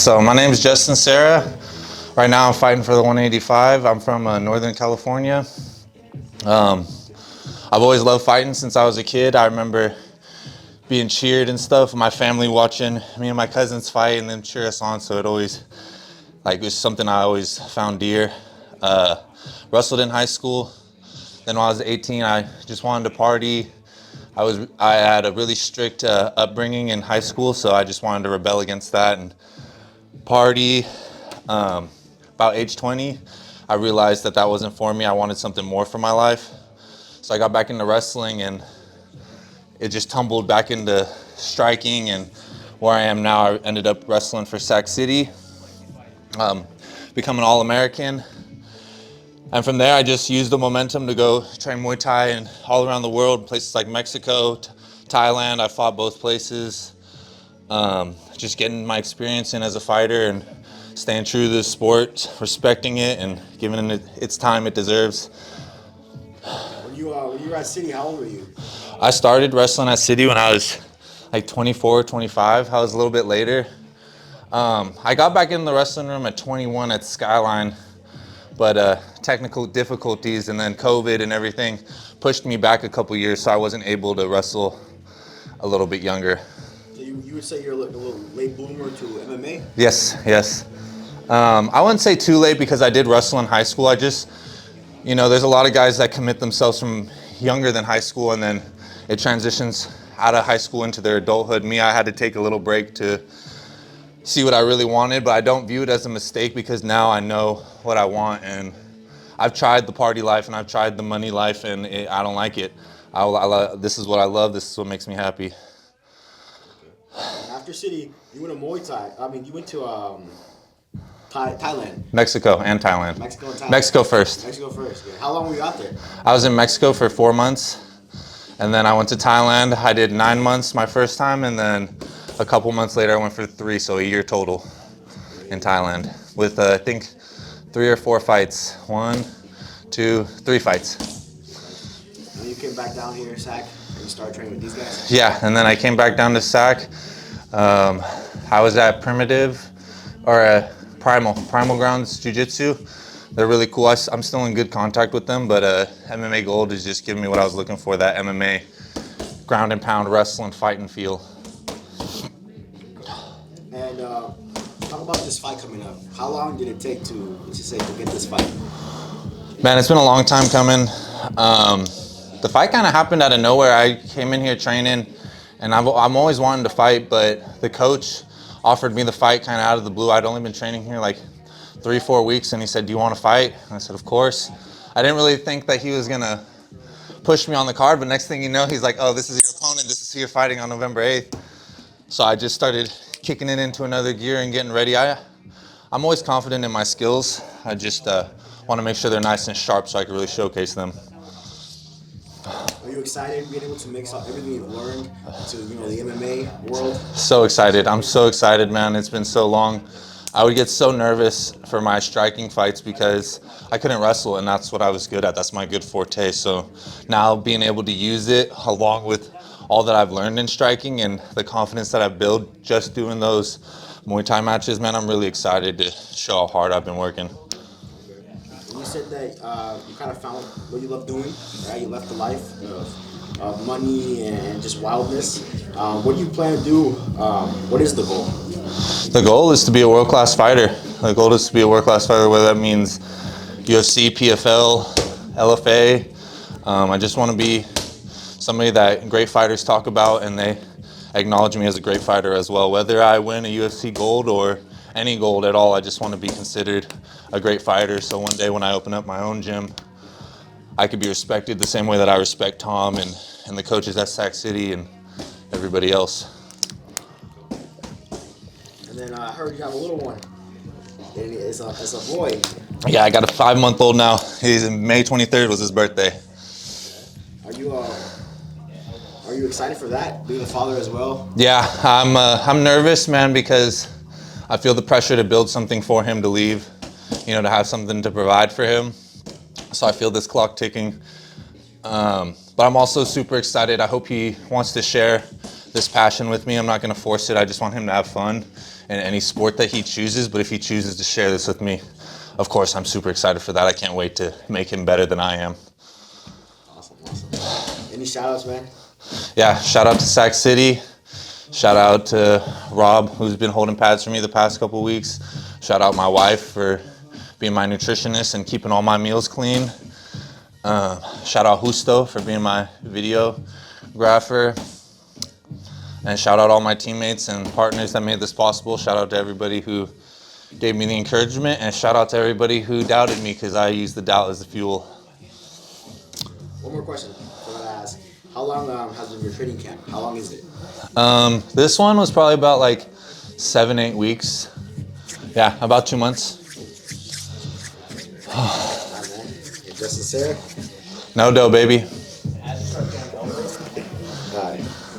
So my name is Justin Serra. Right now I'm fighting for the 185. I'm from Northern California. I've always loved fighting since I was a kid. I remember being cheered and stuff, my family watching me and my cousins fight and then cheer us on. So it was something I always found dear. Wrestled in high school. Then when I was 18, I just wanted to party. I had a really strict upbringing in high school, so I just wanted to rebel against that and party. About age 20, I realized that wasn't for me. I wanted something more for my life. So I got back into wrestling and it just tumbled back into striking, and where I am now, I ended up wrestling for Sac City, become an All-American. And from there, I just used the momentum to go train Muay Thai and all around the world, places like Mexico, Thailand. I fought both places. Just getting my experience in as a fighter and staying true to the sport, respecting it, and giving it its time it deserves. When you were at City, how old were you? I started wrestling at City when I was like 24, 25. I was a little bit later. I got back in the wrestling room at 21 at Skyline, but technical difficulties and then COVID and everything pushed me back a couple years, so I wasn't able to wrestle a little bit younger. So you would say you're a little late bloomer to MMA? Yes. I wouldn't say too late because I did wrestle in high school. there's a lot of guys that commit themselves from younger than high school and then it transitions out of high school into their adulthood. Me, I had to take a little break to see what I really wanted, but I don't view it as a mistake because now I know what I want, and I've tried the party life and I've tried the money life, and I don't like it. This is what I love. This is what makes me happy. After City, you went to Muay Thai. You went to Thailand. Mexico and Thailand. Mexico and Thailand. Mexico first. Mexico first. Yeah. How long were you out there? I was in Mexico for 4 months, and then I went to Thailand. I did 9 months my first time, and then a couple months later I went for 3, so a year total in Thailand with I think 3 or 4 fights. 1, 2, 3 fights. And you came back down here, Sac, and you started training with these guys? Yeah, and then I came back down to Sac. I was at Primal Grounds Jiu-Jitsu. They're really cool. I'm still in good contact with them, but MMA Gold is just giving me what I was looking for, that MMA ground and pound wrestling, fighting feel. And talk about this fight coming up. How long did it take to get this fight? Man, it's been a long time coming. The fight kind of happened out of nowhere. I came in here training, and I'm always wanting to fight, but the coach offered me the fight kind of out of the blue. I'd only been training here like 3-4 weeks, and he said, "Do you want to fight?" And I said, "Of course." I didn't really think that he was gonna push me on the card, but next thing you know, he's like, "Oh, this is your opponent. This is who you're fighting on November 8th." So I just started kicking it into another gear and getting ready. I'm always confident in my skills. I just want to make sure they're nice and sharp so I can really showcase them. Are you excited being able to mix up everything you've learned to the MMA world? So excited. I'm so excited, man. It's been so long. I would get so nervous for my striking fights because I couldn't wrestle, and that's what I was good at. That's my good forte. So now being able to use it along with all that I've learned in striking and the confidence that I've built just doing those Muay Thai matches, man, I'm really excited to show how hard I've been working. You said that you kind of found what you love doing, right? You left the life of money and just wildness. What do you plan to do? What is the goal? The goal is to be a world-class fighter. The goal is to be a world-class fighter, whether that means UFC, PFL, LFA. I just want to be somebody that great fighters talk about and they acknowledge me as a great fighter as well. Whether I win a UFC gold or any gold at all, I just want to be considered a great fighter. So one day when I open up my own gym, I could be respected the same way that I respect Tom and the coaches at Sac City and everybody else. And then I heard you have a little one. And it's a boy. Yeah, I got a 5-month-old now. He's in May 23rd was his birthday. Are you excited for that, being a father as well? Yeah, I'm nervous, man, because I feel the pressure to build something for him to leave, to have something to provide for him. So I feel this clock ticking. But I'm also super excited. I hope he wants to share this passion with me. I'm not going to force it. I just want him to have fun in any sport that he chooses. But if he chooses to share this with me, of course, I'm super excited for that. I can't wait to make him better than I am. Awesome. Any shout outs, man? Yeah, shout out to Sac City. Shout out to Rob, who's been holding pads for me the past couple weeks. Shout out my wife for being my nutritionist and keeping all my meals clean. Shout out Justo for being my videographer. And shout out all my teammates and partners that made this possible. Shout out to everybody who gave me the encouragement, and shout out to everybody who doubted me, because I use the doubt as the fuel. One more question I want to ask. How long has been your training camp? How long is it? This one was probably about like 7-8 weeks. Yeah, about 2 months. Justin, Serra? No dough, baby.